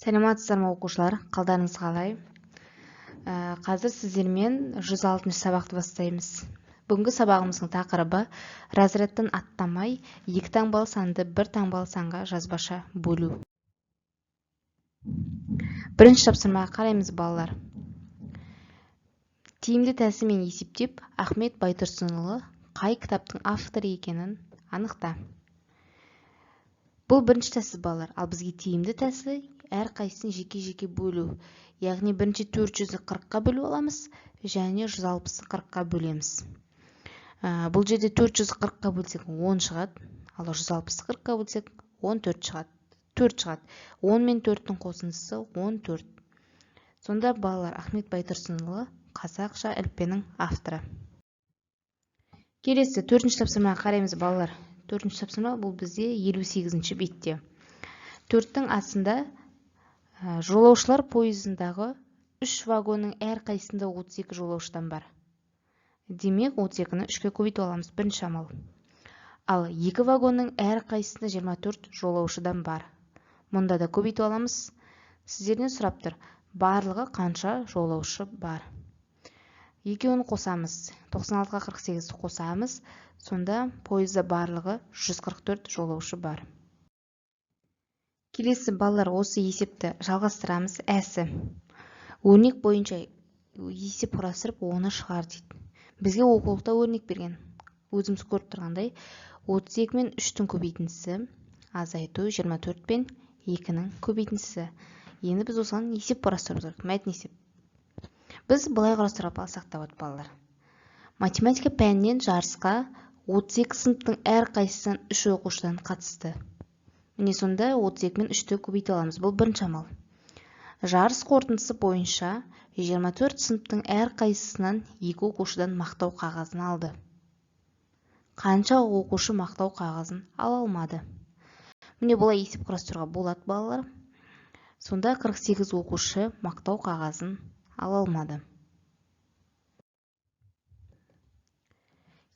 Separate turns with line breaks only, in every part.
Сәлеметсіздер ме оқушылар, қалдарыңыз қалай? Қазір сіздермен 106 сабақты бастаймыз. Бүгінгі сабағымыздың тақырыбы разрядтан аттамай, 2 таңбалы санды 1 таңбалы санға жазбаша бөлу. Бірінші тапсырмаға қараймыз, балалар. Тиімді тәсілмен есептеп, Ахмет Байтұрсынұлы қай кітаптың авторы екенін анықта. Бұл бірінші тәсіл, балалар. Ал бізге тиімді тәсілі әрқайсысын жеке-жеке бөлу. Яғни бірінші 400-ді 40-қа бөліп аламыз, және 160-ды 40-қа бөлеміз. Бұл жерде 400-ді 40-қа бөлсек 10 шығады, ал 160-ды 40-қа бөлсек 14 шығады. 4 шығады. 10 мен 4-тің қосындысы 14. Сонда, балалар, Ахмет Байтұрсынұлы қазақша әліппенің авторы. Келесі 4-ші тапсырмаға қараймыз, балалар. 4-ші тапсырма бұл бізде 58-ші бетте. 4-тің астында жолаушылар пойызындағы 3 вагонның әрқайсында 32 жолаушыдан бар. Демек, 32-ні 3-ке көбейтіп аламыз, бірінші амал. Ал 2 вагонның әрқайсында 24 жолаушыдан бар. Мұнда да көбейтіп аламыз. Сіздерден сұрап тұр, барлығы қанша жолаушы бар? Екеуін қосамыз. 96-ға 48-ді қосамыз. Сонда пойызда барлығы 144 жолаушы бар. Келесі, балалар, осы есепті жалғастырамыз. Әсі. Өрнек бойынша есеп құрастырып, оны шығар дейді. Бізге оқулықта өрнек берген. Өзіміз көріп тұрғандай, 32 мен 3-тің көбейтіндісі азайту, 24 пен 2-нің көбейтіндісі. Енді біз осыған есеп құрастырып тұрдық. Мәтін есеп. Біз былай құрастырып алсақ та болады, балалар. Математика пәнінен жарысқа 32 сыныптың әрқайсысынан 3 оқушыдан қатысты. Міне сонда 32 мен 3-ті көбейте аламыз. Бұл бірінші амал. Жарыс қорытындысы бойынша 24 сыныптың әрқайсысынан 2 оқушыдан мақтау қағазын алды. Қанша оқушы мақтау қағазын ала алмады? Міне бұлай есеп құрастыруға болады, балалар. Сонда 48 оқушы мақтау қағазын ала алмады.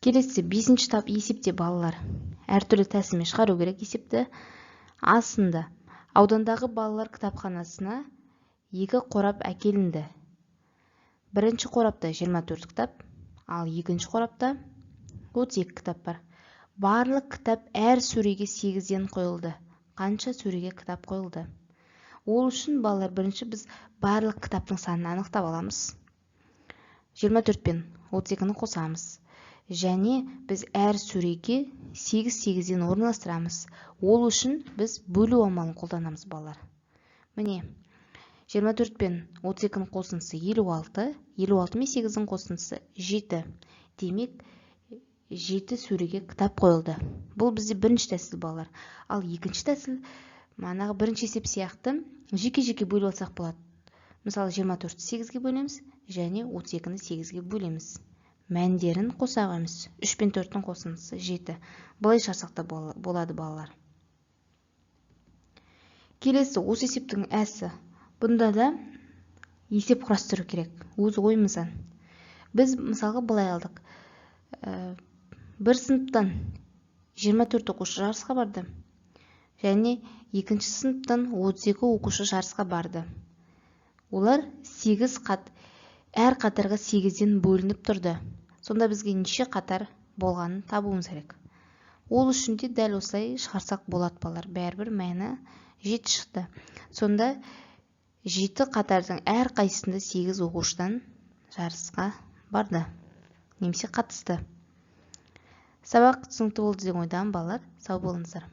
Келесі 5-ші тап есепте, балалар. Әртүрлі тәсілмен шығару керек есепті. Астында аудандағы балалар кітапханасына 2 қорап әкелінді. Бірінші қорапта 24 кітап, ал екінші қорапта 32 кітап бар. Барлық кітап әр сөреге 8-ден қойылды. Қанша сөреге кітап қойылды? Ол үшін, балалар, бірінші біз барлық кітаптың санын анықтап аламыз. 24 пен 32-ні қосамыз. Және біз әр сөреге 8-8-ден орналастырамыз. Ол үшін біз бөлу амалын қолданамыз, балалар. Міне, 24 пен 32-нің қосындысы 56, 56 мен 8-дің қосындысы 7. Демек, 7 сөреге кітап қойылды. Бұл бізде бірінші тәсіл, балалар. Ал екінші тәсіл, манағы бірінші есеп сияқты жеке-жеке бөліп алсақ болады. Мысалы, 24-ті 8-ге бөлеміз, және 32-ні 8-ге бөлеміз. Мәндерін қоса қоймыз. 3 пен 4-тің қосындысы 7. Бұлай шығарсақ та болады, балалар. Келесі, осы есептің әсі. Бұнда да есеп құрастыру керек. Өз ойымыздан. Біз мысалға былай алдық. Бір сыныптан 24 оқушы жарысқа барды. Және екінші сыныптан 32 оқушы жарысқа барды. Олар 8 қат, әр қатарға 8-ден бөлініп тұрды. Сонда бізге неше қатар болғанын табуымыз керек. Ол үшін де дәл осылай шығарсақ болады, балалар. Бәрібір мәні 7 шықты. Сонда 7 қатардың әр қайсысында 8 оқушыдан жарысқа барды. Немесе қатысты. Сабақ түсінікті болды деген ойдамын, балалар. Сау болыңыздар.